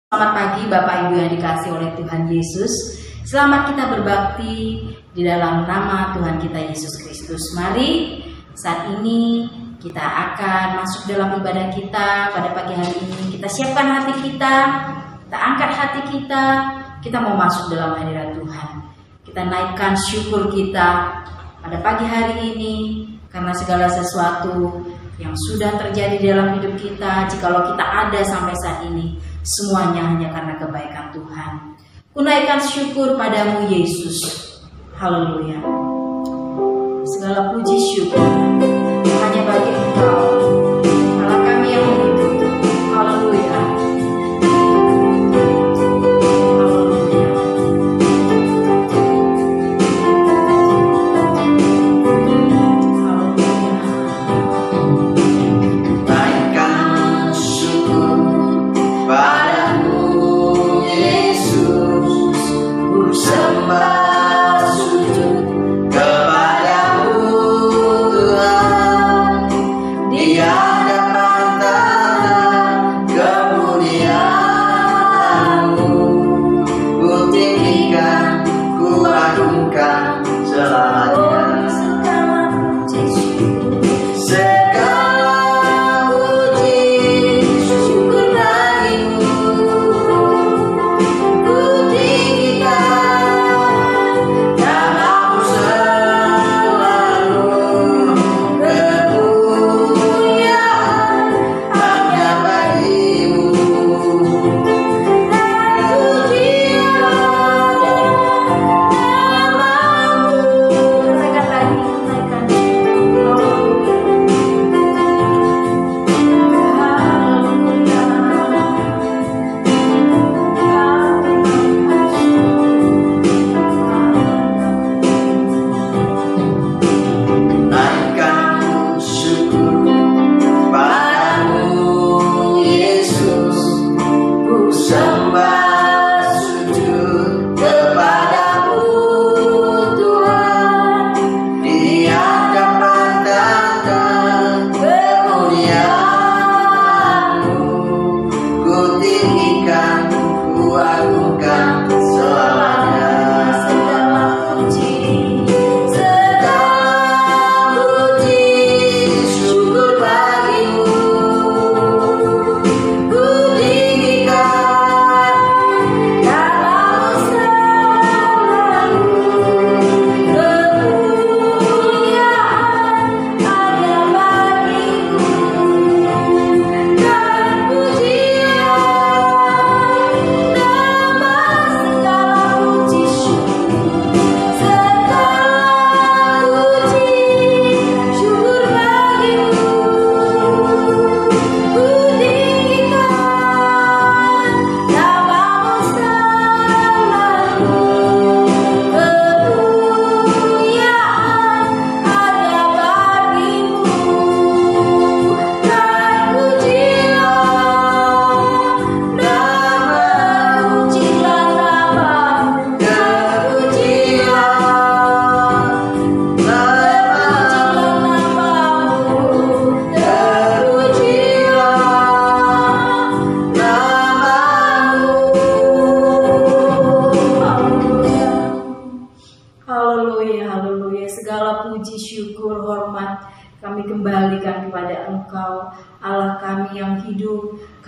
Selamat pagi Bapak Ibu yang dikasihi oleh Tuhan Yesus. Selamat kita berbakti di dalam nama Tuhan kita Yesus Kristus. Mari saat ini kita akan masuk dalam ibadah kita pada pagi hari ini. Kita siapkan hati kita angkat hati kita mau masuk dalam hadirat Tuhan. Kita naikkan syukur kita pada pagi hari ini karena segala sesuatu yang sudah terjadi dalam hidup kita, jikalau kita ada sampai saat ini, semuanya hanya karena kebaikan Tuhan. Kunaikkan syukur padamu Yesus. Haleluya. Segala puji syukur hanya bagi Engkau, Allah kami yang hidup. Haleluya.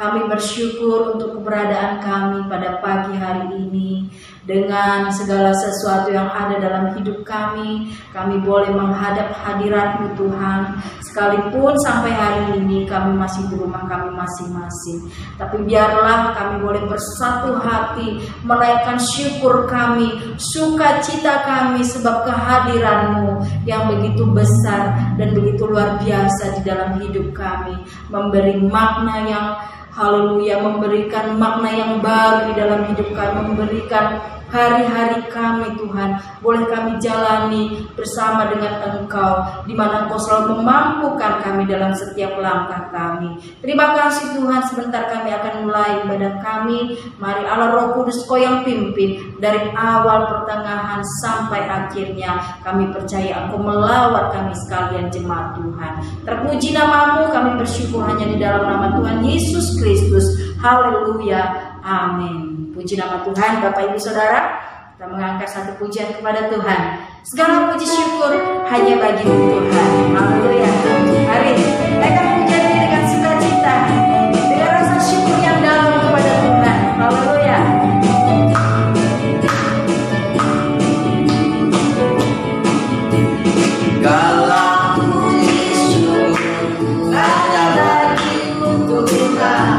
Kami bersyukur untuk keberadaan kami pada pagi hari ini. Dengan segala sesuatu yang ada dalam hidup kami boleh menghadap hadirat-Mu Tuhan. Sekalipun sampai hari ini kami masih di rumah kami masing-masing, tapi biarlah kami boleh bersatu hati menaikkan syukur kami, sukacita kami sebab kehadiran-Mu yang begitu besar dan begitu luar biasa di dalam hidup kami, memberi makna yang haleluya, memberikan makna yang baru di dalam hidup kami, memberikan hari-hari kami Tuhan, boleh kami jalani bersama dengan Engkau, di mana Engkau selalu memampukan kami dalam setiap langkah kami. Terima kasih Tuhan, sebentar kami akan mulai ibadah kami. Mari Allah Roh Kudus Kau yang pimpin dari awal, pertengahan sampai akhirnya. Kami percaya Engkau melawat kami sekalian jemaat Tuhan. Terpuji nama-Mu, kami bersyukur hanya di dalam nama Tuhan Yesus Kristus. Haleluya. Amin. Puji nama Tuhan. Bapak Ibu Saudara, kita mengangkat satu pujian kepada Tuhan. Segala puji syukur hanya bagi Tuhan. Haleluya. Mari naikkan pujian ini dengan sukacita, dengan rasa syukur yang dalam kepada Tuhan. Haleluya. Segala puji syukur hanya bagi Tuhan.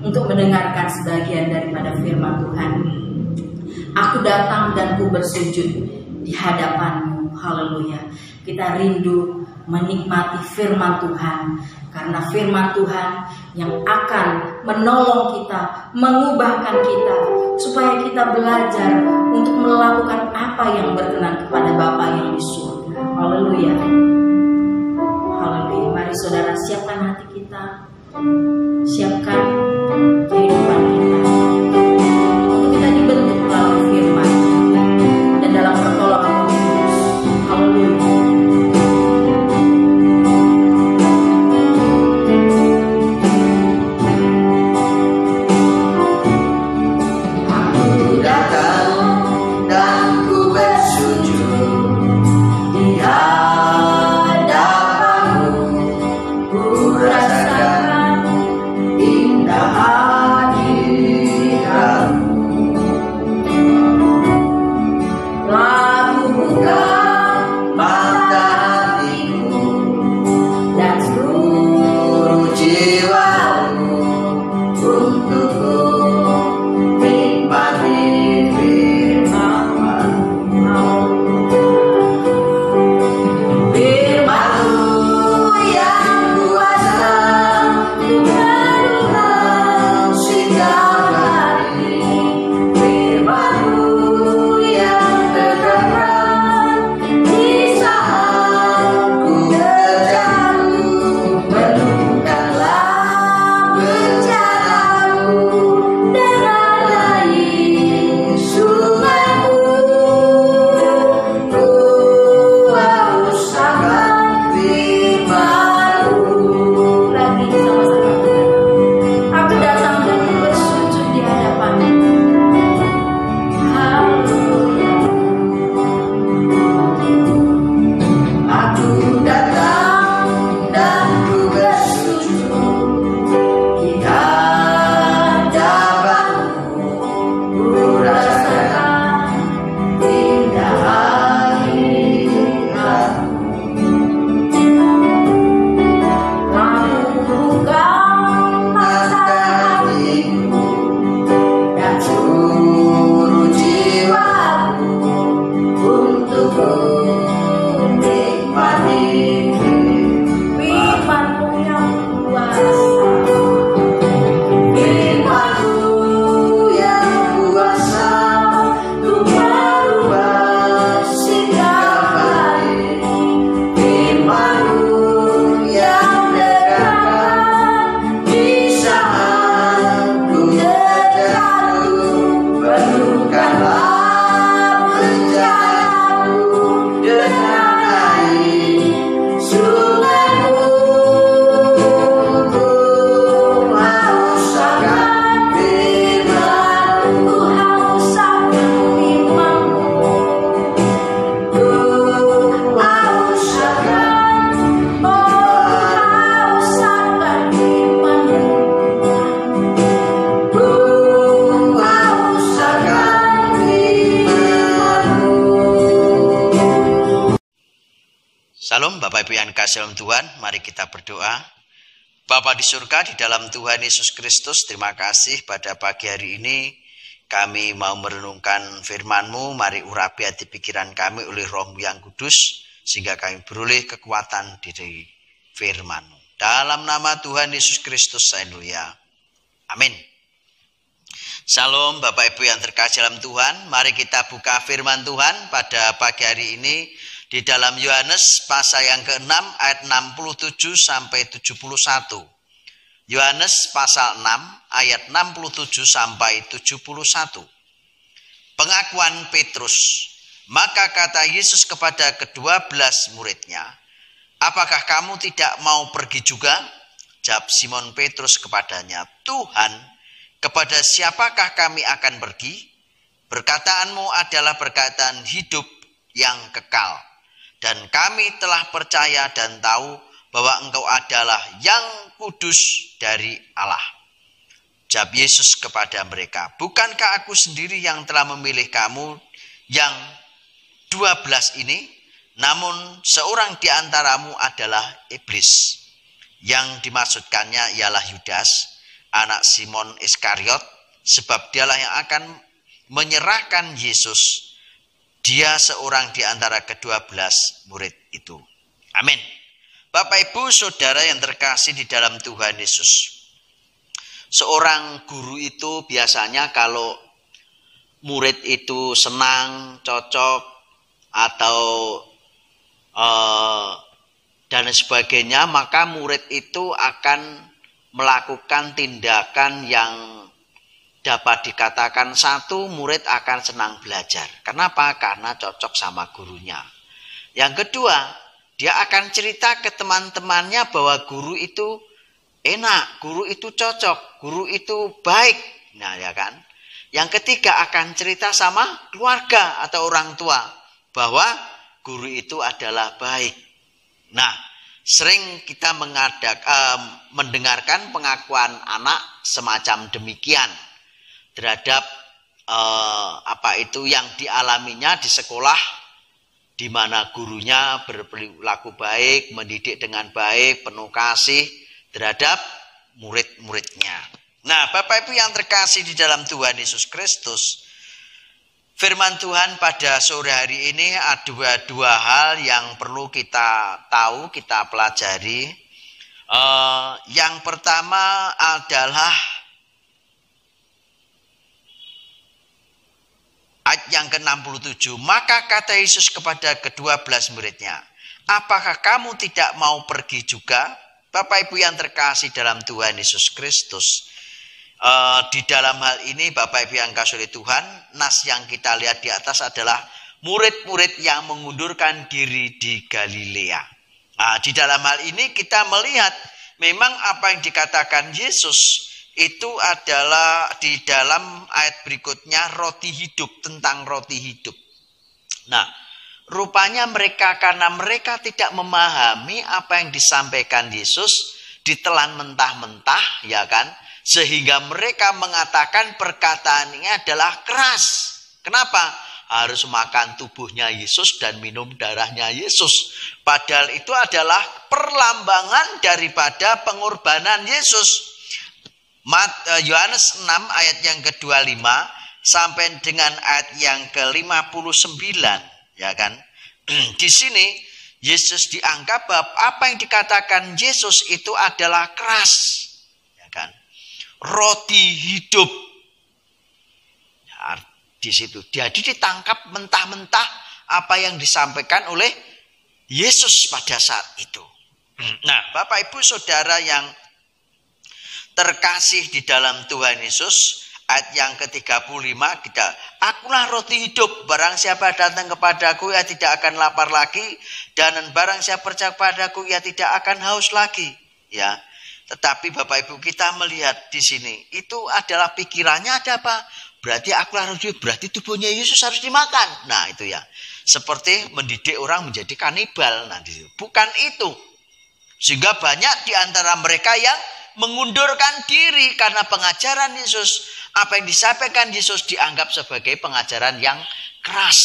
Untuk mendengarkan sebagian daripada firman Tuhan. Aku datang dan ku bersujud di hadapan-Mu. Haleluya. Kita rindu menikmati firman Tuhan, karena firman Tuhan yang akan menolong kita, mengubahkan kita, supaya kita belajar untuk melakukan apa yang berkenan kepada Bapa yang di surga. Haleluya. Haleluya. Mari saudara, siapkan hati kita, siapkan kehidupan kita untuk kita dibentuk melalui firman dan dalam pertolongan Roh Kudus. Haleluya. Aku datang dan ku bersujud di hadapan-Mu. Ku rasakan indah Bapak Ibu yang dikasihi dalam Tuhan, mari kita berdoa. Bapa di surga, di dalam Tuhan Yesus Kristus, terima kasih pada pagi hari ini kami mau merenungkan firman-Mu. Mari urapi hati pikiran kami oleh Roh-Mu yang kudus, sehingga kami beroleh kekuatan dari firman-Mu. Dalam nama Tuhan Yesus Kristus, haleluya. Amin. Shalom Bapak Ibu yang terkasih dalam Tuhan, mari kita buka firman Tuhan pada pagi hari ini di dalam Yohanes pasal yang ke-6 ayat 67 sampai 71. Yohanes pasal 6 ayat 67 sampai 71. Pengakuan Petrus. Maka kata Yesus kepada ke-12 muridnya, apakah kamu tidak mau pergi juga? Jawab Simon Petrus kepadanya, Tuhan, kepada siapakah kami akan pergi? Berkataanmu adalah perkataan hidup yang kekal. Dan kami telah percaya dan tahu bahwa engkau adalah yang kudus dari Allah. Jawab Yesus kepada mereka, bukankah aku sendiri yang telah memilih kamu yang 12 ini? Namun seorang di antaramu adalah iblis. Yang dimaksudkannya ialah Yudas, anak Simon Iskariot, sebab dialah yang akan menyerahkan Yesus. Dia seorang di antara ke-12 murid itu. Amin. Bapak Ibu Saudara yang terkasih di dalam Tuhan Yesus. Seorang guru itu biasanya kalau murid itu senang, cocok, atau dan sebagainya, maka murid itu akan melakukan tindakan yang dapat dikatakan satu, murid akan senang belajar. Kenapa? Karena cocok sama gurunya. Yang kedua, dia akan cerita ke teman-temannya bahwa guru itu enak, guru itu cocok, guru itu baik. Nah, ya kan? Yang ketiga akan cerita sama keluarga atau orang tua bahwa guru itu adalah baik. Nah, sering kita mendengarkan pengakuan anak semacam demikian terhadap yang dialaminya di sekolah, di mana gurunya berperilaku baik, mendidik dengan baik, penuh kasih terhadap murid-muridnya. Nah, Bapak Ibu yang terkasih di dalam Tuhan Yesus Kristus, firman Tuhan pada sore hari ini ada dua hal yang perlu kita tahu, kita pelajari. Yang pertama adalah ayat yang ke-67. Maka kata Yesus kepada ke-12 muridnya, apakah kamu tidak mau pergi juga? Bapak Ibu yang terkasih dalam Tuhan Yesus Kristus, di dalam hal ini Bapak Ibu yang kasih Tuhan, nas yang kita lihat di atas adalah murid-murid yang mengundurkan diri di Galilea. Di dalam hal ini kita melihat memang apa yang dikatakan Yesus itu adalah di dalam ayat berikutnya roti hidup, tentang roti hidup. Nah, rupanya mereka karena mereka tidak memahami apa yang disampaikan Yesus, ditelan mentah-mentah, ya kan? Sehingga mereka mengatakan perkataannya adalah keras. Kenapa? Harus makan tubuhnya Yesus dan minum darahnya Yesus. Padahal itu adalah perlambangan daripada pengorbanan Yesus. Yohanes 6 ayat yang ke-25 sampai dengan ayat yang ke-59, ya kan? Di sini Yesus dianggap bahwa apa yang dikatakan Yesus itu adalah keras, ya kan? Roti hidup. Ya, di situ jadi ditangkap mentah-mentah apa yang disampaikan oleh Yesus pada saat itu. Nah, Bapak Ibu Saudara yang terkasih di dalam Tuhan Yesus, ayat yang ke-35 kita, akulah roti hidup, barang siapa datang kepadaku ia tidak akan lapar lagi, dan barang siapa percaya kepadaku ia tidak akan haus lagi. Ya, tetapi Bapak Ibu kita melihat di sini itu adalah pikirannya ada apa? Berarti akulah roti hidup, berarti tubuhnya Yesus harus dimakan. Nah itu ya, seperti mendidik orang menjadi kanibal. Nah bukan itu, sehingga banyak di antara mereka yang mengundurkan diri karena pengajaran Yesus. Apa yang disampaikan Yesus dianggap sebagai pengajaran yang keras.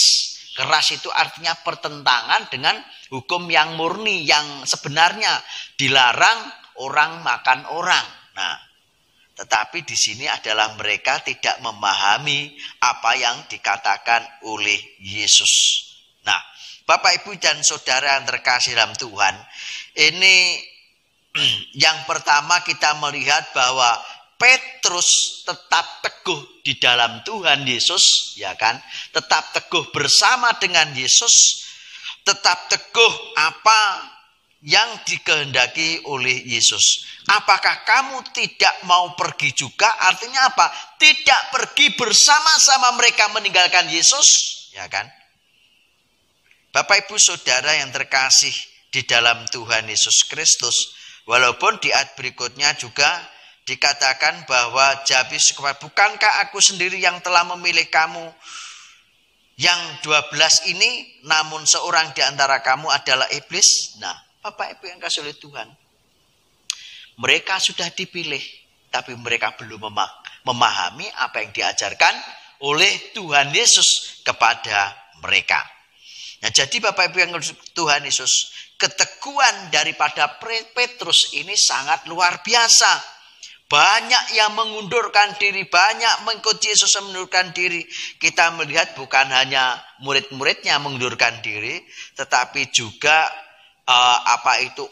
Keras itu artinya pertentangan dengan Hukum yang murni, yang sebenarnya dilarang orang makan orang. Nah, tetapi di sini adalah mereka tidak memahami apa yang dikatakan oleh Yesus. Nah, Bapak, Ibu, dan Saudara yang terkasih dalam Tuhan, ini yang pertama kita melihat bahwa Petrus tetap teguh di dalam Tuhan Yesus, ya kan? Tetap teguh bersama dengan Yesus, tetap teguh apa yang dikehendaki oleh Yesus. Apakah kamu tidak mau pergi juga? Artinya apa? Tidak pergi bersama-sama mereka meninggalkan Yesus, ya kan? Bapak, Ibu, Saudara yang terkasih di dalam Tuhan Yesus Kristus, walaupun di ayat berikutnya juga dikatakan bahwa Jabes, bukankah aku sendiri yang telah memilih kamu yang 12 ini, namun seorang di antara kamu adalah iblis. Nah, Bapak, Ibu yang kasih oleh Tuhan, mereka sudah dipilih, tapi mereka belum memahami apa yang diajarkan oleh Tuhan Yesus kepada mereka. Nah, jadi Bapak, Ibu yang Tuhan Yesus, keteguhan daripada Petrus ini sangat luar biasa. Banyak yang mengundurkan diri, banyak mengikuti Yesus yang mengundurkan diri. Kita melihat bukan hanya murid-muridnya mengundurkan diri, tetapi juga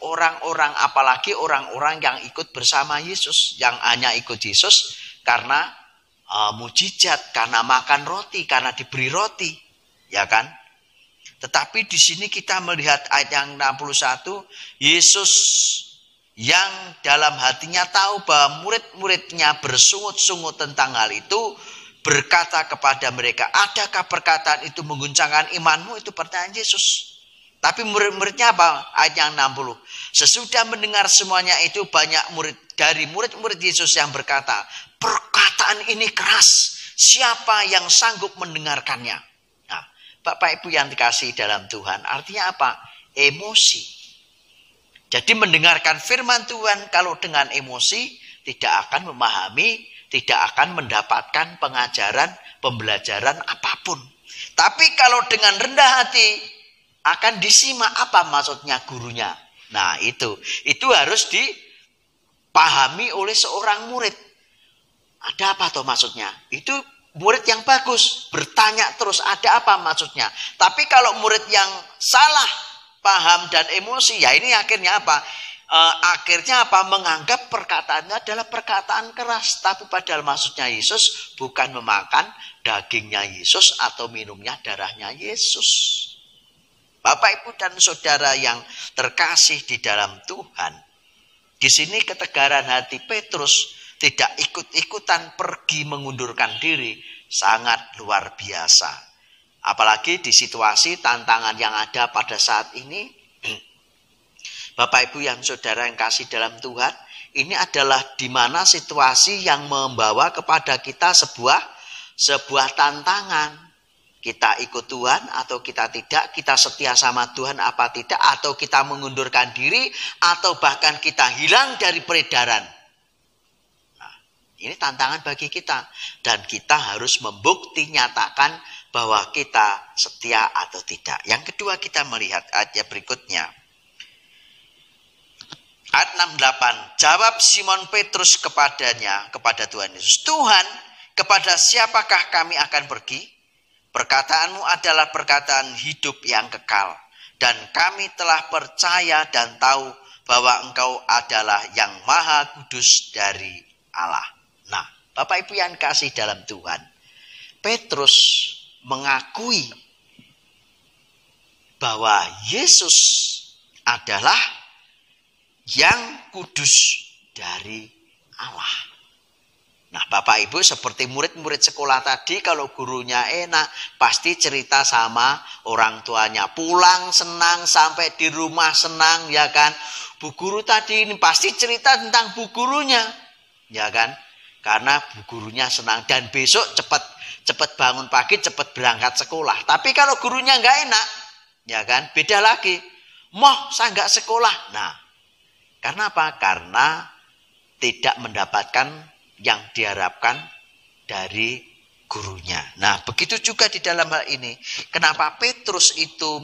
orang-orang, apalagi orang-orang yang ikut bersama Yesus, yang hanya ikut Yesus karena mujizat, karena makan roti, karena diberi roti, ya kan? Tetapi di sini kita melihat ayat yang 61, Yesus yang dalam hatinya tahu bahwa murid-muridnya bersungut-sungut tentang hal itu, berkata kepada mereka, adakah perkataan itu mengguncangkan imanmu? Itu pertanyaan Yesus. Tapi murid-muridnya apa? Ayat yang 60. Sesudah mendengar semuanya itu, banyak dari murid-murid Yesus yang berkata, perkataan ini keras, siapa yang sanggup mendengarkannya? Nah, Bapak, Ibu yang dikasihi dalam Tuhan, artinya apa? Emosi. Jadi mendengarkan firman Tuhan kalau dengan emosi tidak akan memahami, tidak akan mendapatkan pengajaran, pembelajaran apapun. Tapi kalau dengan rendah hati akan disimak apa maksudnya gurunya. Nah, itu harus dipahami oleh seorang murid. Ada apa toh maksudnya? Itu murid yang bagus, bertanya terus ada apa maksudnya. Tapi kalau murid yang salah paham dan emosi, ya ini akhirnya apa? Akhirnya apa? Menganggap perkataannya adalah perkataan keras. Tapi padahal maksudnya Yesus bukan memakan dagingnya Yesus atau minumnya darahnya Yesus. Bapak, Ibu, dan Saudara yang terkasih di dalam Tuhan, di sini ketegaran hati Petrus tidak ikut-ikutan pergi mengundurkan diri sangat luar biasa. Apalagi di situasi tantangan yang ada pada saat ini. Bapak, Ibu, yang Saudara yang kasih dalam Tuhan, ini adalah di mana situasi yang membawa kepada kita sebuah tantangan. Kita ikut Tuhan atau kita tidak, kita setia sama Tuhan apa tidak, atau kita mengundurkan diri, atau bahkan kita hilang dari peredaran. Nah, ini tantangan bagi kita. Dan kita harus membukti nyatakan bahwa kita setia atau tidak. Yang kedua, kita melihat ayat berikutnya. Ayat 68, jawab Simon Petrus kepada Tuhan Yesus, Tuhan, kepada siapakah kami akan pergi? Perkataanmu adalah perkataan hidup yang kekal. Dan kami telah percaya dan tahu bahwa Engkau adalah yang maha kudus dari Allah. Nah, Bapak, Ibu yang kasih dalam Tuhan, Petrus mengakui bahwa Yesus adalah yang kudus dari Allah. Nah, Bapak, Ibu, seperti murid-murid sekolah tadi, kalau gurunya enak, pasti cerita sama orang tuanya. Pulang senang, sampai di rumah senang, ya kan? Bu guru tadi ini pasti cerita tentang bu gurunya, ya kan? Karena bu gurunya senang dan besok cepat bangun pagi, cepat berangkat sekolah. Tapi kalau gurunya nggak enak, ya kan? Beda lagi. Moh, saya nggak sekolah. Nah, karena apa? Karena tidak mendapatkan yang diharapkan dari gurunya. Nah, begitu juga di dalam hal ini. Kenapa Petrus itu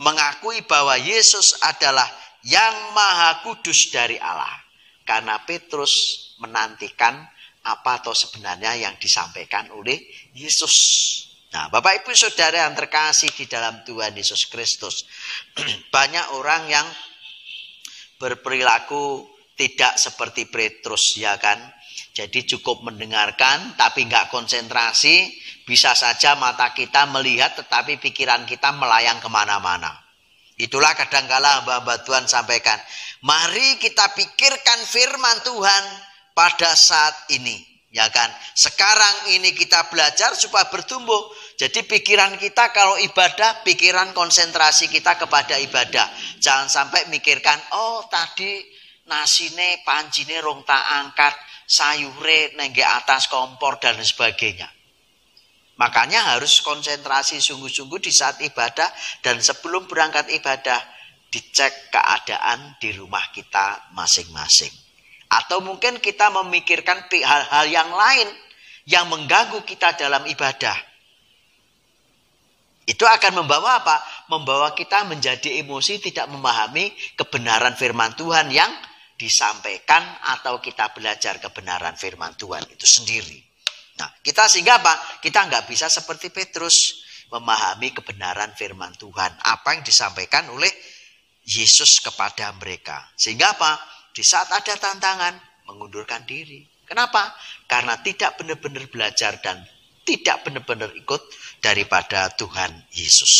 mengakui bahwa Yesus adalah yang Maha Kudus dari Allah. Karena Petrus menantikan apa atau sebenarnya yang disampaikan oleh Yesus. Nah, Bapak Ibu Saudara yang terkasih di dalam Tuhan Yesus Kristus, banyak orang yang berperilaku tidak seperti Petrus, ya kan? Jadi cukup mendengarkan tapi nggak konsentrasi. Bisa saja mata kita melihat tetapi pikiran kita melayang kemana-mana. Itulah kadangkala hamba-hamba Tuhan sampaikan, mari kita pikirkan firman Tuhan pada saat ini, ya kan? Sekarang ini kita belajar supaya bertumbuh. Jadi pikiran kita kalau ibadah, pikiran konsentrasi kita kepada ibadah. Jangan sampai mikirkan, oh tadi nasine pancine rong tak angkat, sayure nengge atas kompor dan sebagainya. Makanya harus konsentrasi sungguh-sungguh di saat ibadah, dan sebelum berangkat ibadah dicek keadaan di rumah kita masing-masing. Atau mungkin kita memikirkan hal-hal yang lain yang mengganggu kita dalam ibadah. Itu akan membawa apa? Membawa kita menjadi emosi, tidak memahami kebenaran firman Tuhan yang disampaikan, atau kita belajar kebenaran firman Tuhan itu sendiri. Nah, kita sehingga apa? Kita nggak bisa seperti Petrus memahami kebenaran firman Tuhan, apa yang disampaikan oleh Yesus kepada mereka. Sehingga apa? Di saat ada tantangan, mengundurkan diri. Kenapa? Karena tidak benar-benar belajar dan tidak benar-benar ikut daripada Tuhan Yesus.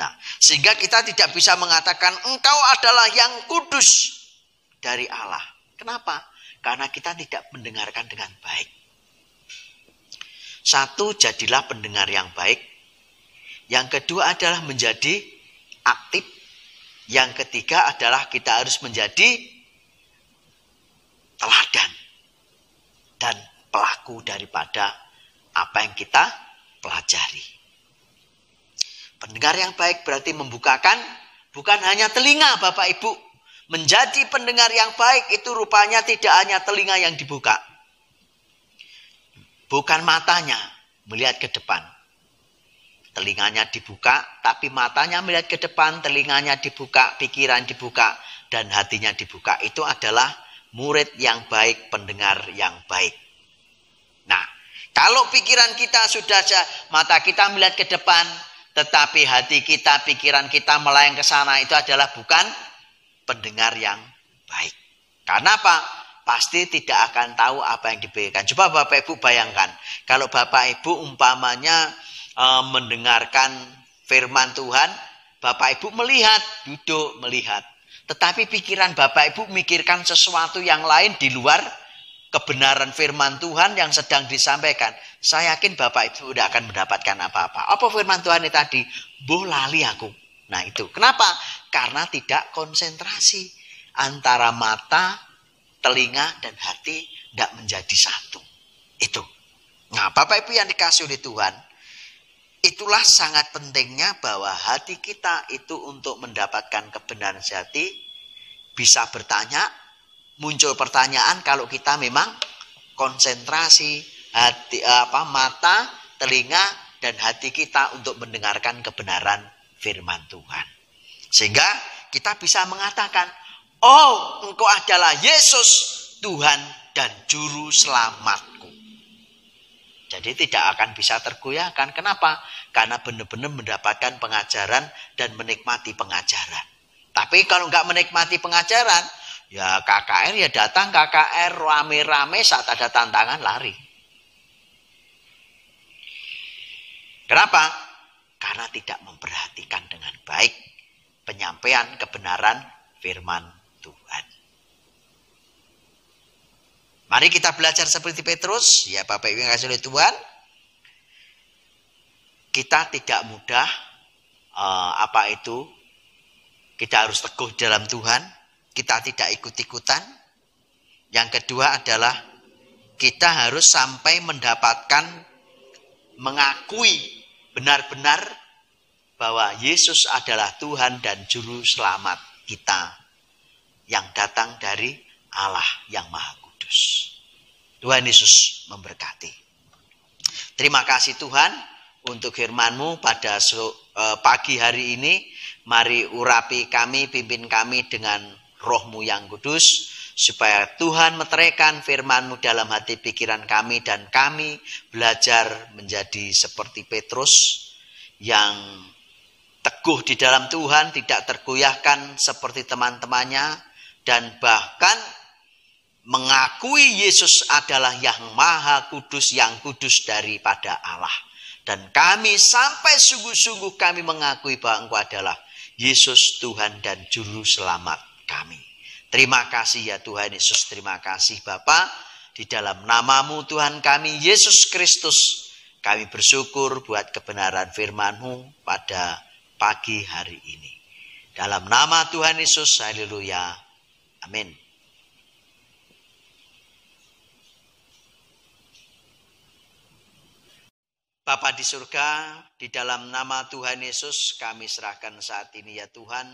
Nah, sehingga kita tidak bisa mengatakan engkau adalah yang kudus dari Allah. Kenapa? Karena kita tidak mendengarkan dengan baik. Satu, jadilah pendengar yang baik. Yang kedua adalah menjadi aktif. Yang ketiga adalah kita harus menjadi teladan dan pelaku daripada apa yang kita pelajari. Pendengar yang baik berarti membukakan bukan hanya telinga, Bapak Ibu. Menjadi pendengar yang baik itu rupanya tidak hanya telinga yang dibuka. Bukan matanya melihat ke depan. Telinganya dibuka, tapi matanya melihat ke depan, telinganya dibuka, pikiran dibuka, dan hatinya dibuka. Itu adalah murid yang baik, pendengar yang baik. Nah, kalau pikiran kita sudah mata kita melihat ke depan, tetapi hati kita, pikiran kita melayang ke sana, itu adalah bukan pendengar yang baik. Karena apa? Pasti tidak akan tahu apa yang diberikan. Coba Bapak Ibu bayangkan, kalau Bapak Ibu umpamanya mendengarkan firman Tuhan, Bapak Ibu melihat, duduk melihat. Tetapi pikiran Bapak Ibu mikirkan sesuatu yang lain di luar kebenaran firman Tuhan yang sedang disampaikan. Saya yakin Bapak Ibu tidak akan mendapatkan apa-apa. Apa firman Tuhan ini tadi? Boh lali aku. Nah itu. Kenapa? Karena tidak konsentrasi antara mata, telinga dan hati tidak menjadi satu. Itu. Nah, Bapak Ibu yang dikasih oleh Tuhan, itulah sangat pentingnya bahwa hati kita itu untuk mendapatkan kebenaran sejati bisa bertanya, muncul pertanyaan kalau kita memang konsentrasi hati, mata, telinga dan hati kita untuk mendengarkan kebenaran firman Tuhan. Sehingga kita bisa mengatakan, oh, engkau adalah Yesus, Tuhan dan Juru Selamatku. Jadi tidak akan bisa tergoyahkan. Kenapa? Karena benar-benar mendapatkan pengajaran dan menikmati pengajaran. Tapi kalau nggak menikmati pengajaran, ya KKR ya datang KKR rame-rame, saat ada tantangan lari. Kenapa? Karena tidak memperhatikan dengan baik penyampaian kebenaran firman Tuhan. Mari kita belajar seperti Petrus, ya Bapak Ibu yang kasih oleh Tuhan. Kita tidak mudah, kita harus teguh dalam Tuhan. Kita tidak ikut-ikutan. Yang kedua adalah kita harus sampai mendapatkan, mengakui benar-benar bahwa Yesus adalah Tuhan dan Juru Selamat kita yang datang dari Allah yang Maha Kudus. Tuhan Yesus memberkati. Terima kasih Tuhan untuk firman-Mu pada pagi hari ini. Mari urapi kami, pimpin kami dengan Roh-Mu yang kudus, supaya Tuhan meteraikan firman-Mu dalam hati pikiran kami, dan kami belajar menjadi seperti Petrus yang teguh di dalam Tuhan, tidak tergoyahkan seperti teman-temannya, dan bahkan mengakui Yesus adalah yang maha kudus, yang kudus daripada Allah. Dan kami sampai sungguh-sungguh kami mengakui bahwa Engkau adalah Yesus Tuhan dan Juru Selamat kami. Terima kasih ya Tuhan Yesus, terima kasih Bapa. Di dalam nama-Mu Tuhan kami Yesus Kristus, kami bersyukur buat kebenaran firman-Mu pada pagi hari ini. Dalam nama Tuhan Yesus, haleluya, amin. Bapa di surga, di dalam nama Tuhan Yesus kami serahkan saat ini ya Tuhan,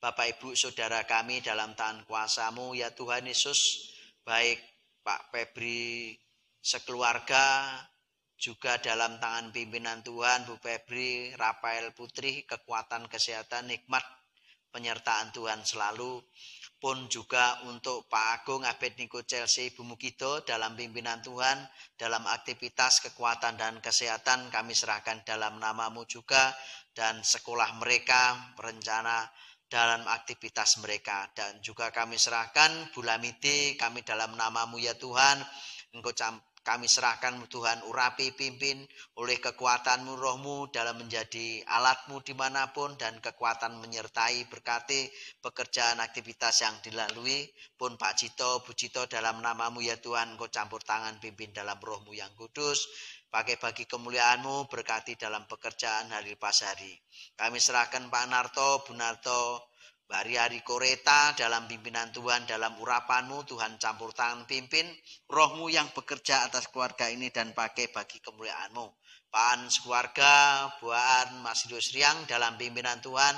Bapak Ibu Saudara kami dalam tangan kuasa-Mu ya Tuhan Yesus, baik Pak Febri sekeluarga, juga dalam tangan pimpinan Tuhan, Bu Febri, Rafael Putri, kekuatan kesehatan, nikmat penyertaan Tuhan selalu. Pun juga untuk Pak Agung, Abednego Chelsea, Bu Mugito dalam pimpinan Tuhan, dalam aktivitas kekuatan dan kesehatan kami serahkan dalam nama-Mu juga, dan sekolah mereka, rencana dalam aktivitas mereka. Dan juga kami serahkan Bulamiti, kami dalam nama-Mu ya Tuhan, Engkau kami serahkan Tuhan, urapi, pimpin oleh kekuatan-Mu, Roh-Mu dalam menjadi alat-Mu dimanapun, dan kekuatan menyertai, berkati pekerjaan aktivitas yang dilalui. Pun Pak Cito, Bu Cito dalam nama-Mu ya Tuhan, Engkau campur tangan, pimpin dalam Roh-Mu yang kudus, pakai bagi kemuliaan-Mu, berkati dalam pekerjaan hari pas hari. Kami serahkan Pak Narto, Bu Narto, Mbak Riari Koreta dalam pimpinan Tuhan, dalam urapan-Mu Tuhan campur tangan, pimpin Roh-Mu yang bekerja atas keluarga ini dan pakai bagi kemuliaan-Mu. Pak An sekeluarga, Bu An, Mas Yus Riang dalam pimpinan Tuhan,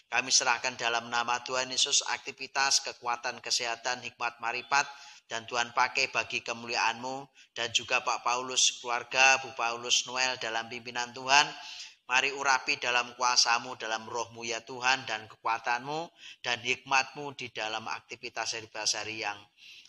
kami serahkan dalam nama Tuhan Yesus aktivitas, kekuatan, kesehatan, hikmat, marifat, dan Tuhan pakai bagi kemuliaan-Mu. Dan juga Pak Paulus keluarga, Bu Paulus Noel dalam pimpinan Tuhan, mari urapi dalam kuasa-Mu, dalam Roh-Mu ya Tuhan, dan kekuatan-Mu dan hikmat-Mu di dalam aktivitas sehari-hari yang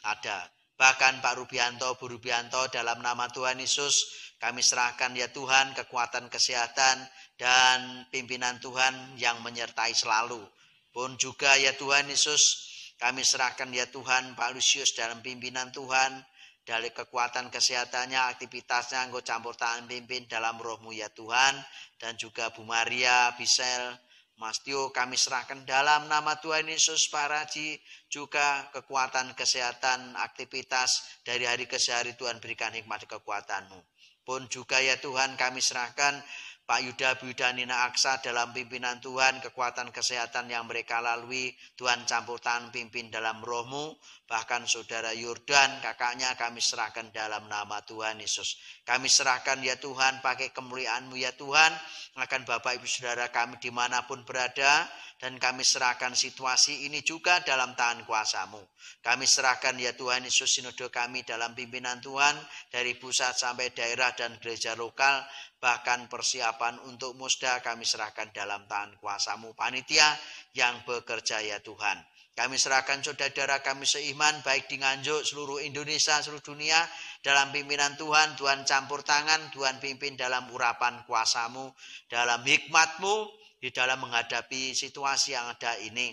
ada. Bahkan Pak Rubianto, Bu Rubianto dalam nama Tuhan Yesus, kami serahkan ya Tuhan kekuatan kesehatan dan pimpinan Tuhan yang menyertai selalu. Pun juga ya Tuhan Yesus, kami serahkan ya Tuhan Pak Lusius dalam pimpinan Tuhan, dari kekuatan kesehatannya, aktivitasnya, Engkau campur tangan, pimpin dalam Roh-Mu ya Tuhan. Dan juga Bu Maria, Bisel, Mas Tio, kami serahkan dalam nama Tuhan Yesus. Pak Raji, juga kekuatan kesehatan, aktivitas dari hari ke hari, Tuhan berikan hikmat kekuatan-Mu. Pun juga ya Tuhan kami serahkan Pak Yuda, Bu Yuda, Nina Aksa dalam pimpinan Tuhan, kekuatan kesehatan yang mereka lalui, Tuhan campur tangan, pimpin dalam Roh-Mu. Bahkan saudara Yordan, kakaknya kami serahkan dalam nama Tuhan Yesus. Kami serahkan ya Tuhan, pakai kemuliaan-Mu ya Tuhan, akan Bapak Ibu Saudara kami dimanapun berada. Dan kami serahkan situasi ini juga dalam tangan kuasa-Mu. Kami serahkan ya Tuhan Yesus sinode kami dalam pimpinan Tuhan, dari pusat sampai daerah dan gereja lokal. Bahkan persiapan untuk musda kami serahkan dalam tangan kuasa-Mu. Panitia yang bekerja ya Tuhan, kami serahkan saudara kami seiman, baik di Nganjuk, seluruh Indonesia, seluruh dunia, dalam pimpinan Tuhan. Tuhan campur tangan, Tuhan pimpin dalam urapan kuasa-Mu, dalam hikmat-Mu, di dalam menghadapi situasi yang ada ini.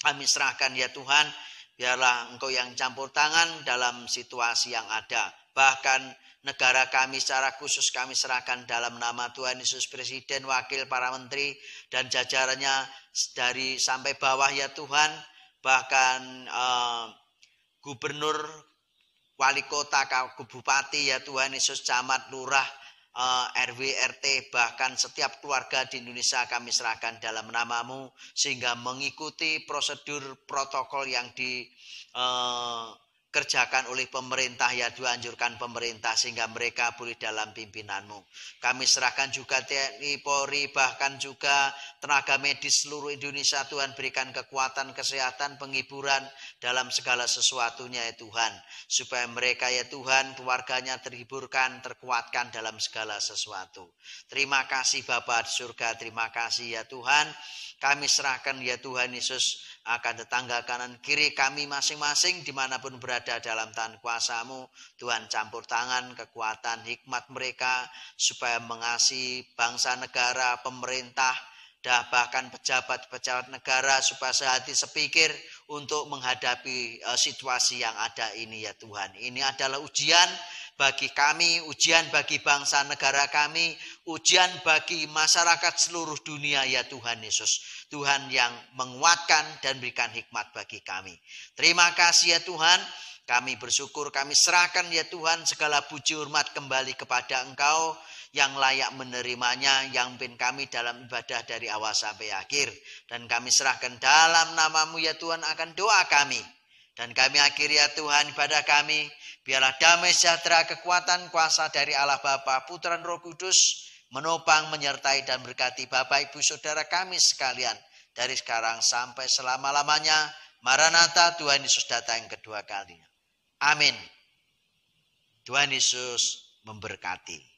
Kami serahkan ya Tuhan, biarlah Engkau yang campur tangan dalam situasi yang ada. Bahkan negara kami secara khusus kami serahkan dalam nama Tuhan Yesus, Presiden, Wakil, para Menteri, dan jajarannya dari sampai bawah ya Tuhan. Bahkan Gubernur, Wali Kota, Bupati ya Tuhan Yesus, Camat, Lurah, RW, RT, bahkan setiap keluarga di Indonesia kami serahkan dalam nama-Mu, sehingga mengikuti prosedur protokol yang kerjakan oleh pemerintah ya Tuhan, anjurkan pemerintah sehingga mereka pulih dalam pimpinanmu. Kami serahkan juga TNI, Polri, bahkan juga tenaga medis seluruh Indonesia Tuhan, berikan kekuatan, kesehatan, penghiburan dalam segala sesuatunya ya Tuhan. Supaya mereka ya Tuhan, keluarganya terhiburkan, terkuatkan dalam segala sesuatu. Terima kasih Bapa di surga, terima kasih ya Tuhan. Kami serahkan ya Tuhan Yesus akan tetangga kanan kiri kami masing-masing dimanapun berada dalam tangan kuasa-Mu. Tuhan campur tangan, kekuatan, hikmat mereka supaya mengasihi bangsa negara, pemerintah, dan bahkan pejabat-pejabat negara supaya sehati sepikir untuk menghadapi situasi yang ada ini ya Tuhan. Ini adalah ujian bagi kami, ujian bagi bangsa negara kami, ujian bagi masyarakat seluruh dunia ya Tuhan Yesus. Tuhan yang menguatkan dan berikan hikmat bagi kami. Terima kasih ya Tuhan. Kami bersyukur, kami serahkan ya Tuhan segala puji hormat kembali kepada Engkau yang layak menerimanya, yang pimpin kami dalam ibadah dari awal sampai akhir. Dan kami serahkan dalam nama-Mu ya Tuhan akan doa kami. Dan kami akhiri ya Tuhan ibadah kami. Biarlah damai sejahtera, kekuatan, kuasa dari Allah Bapa, Putra dan Roh Kudus menopang, menyertai dan berkati Bapak Ibu Saudara kami sekalian dari sekarang sampai selama-lamanya. Maranatha, Tuhan Yesus datang yang kedua kalinya. Amin. Tuhan Yesus memberkati.